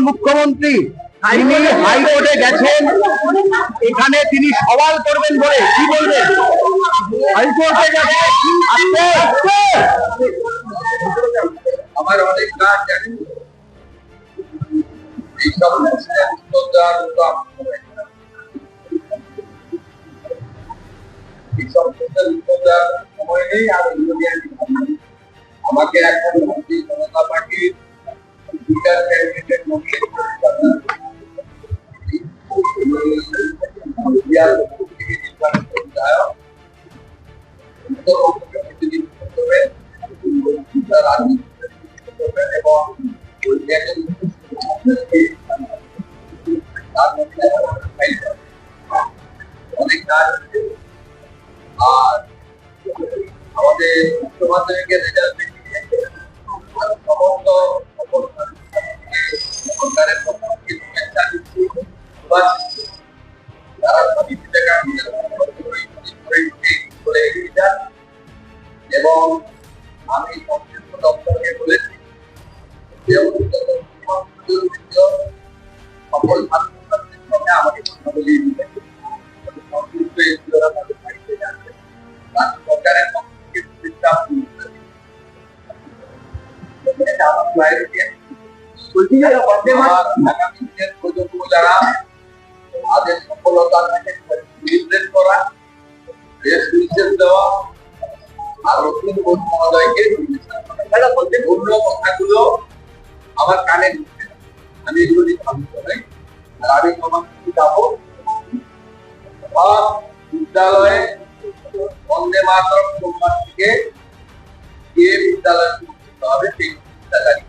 মুখ্যমন্ত্রী তিনি হাইকোর্টে গেছেন, এখানে তিনি সওয়াল করবেন বলে কি বলবেন? হাইকোর্টে গেছে আমার অনেক কাজ জানি, এই সব উত্তর দেওয়ার মতো এই সব উত্তর দেওয়ার সময় নেই। আর আমাকে এখন ভারতীয় জনতা পার্টির লিডার ক্যান্ডিডেট নোমিনেট এবং অনেক কাজ। আর আমাদের উচ্চ মাধ্যমিকের রেজাল্ট সমস্ত সরকারের পক্ষ থেকে তারা সমিতি থেকে এবং আমি সংশ্লিষ্ট দপ্তরকে বলেছি যে সকল ছাত্রছাত্রীর সঙ্গে আমাকে কথা বলিয়ে দিতে সংশ্লিষ্ট এসডিওরা তাদের বাড়িতে যাচ্ছে, সরকারের পক্ষ থেকে শুভেচ্ছা আগামী দিনের প্রজন্ম যারা তাদের সফলতা থেকে সেলিব্রেট করা, দেশ বিশেষ দেওয়া আর রক্তিম ঘোষ মহোদয়কে অন্য কথাগুলো আমার কানে ঢুকছে। আমি এগুলো নিয়ে ভাবতে চাই। আর আমি সমাজকে যাবো বিদ্যালয়ে বন্দে মাতরম সোমবার থেকে গিয়ে বিদ্যালয় শুরু করতে হবে। সেই বিদ্যালয়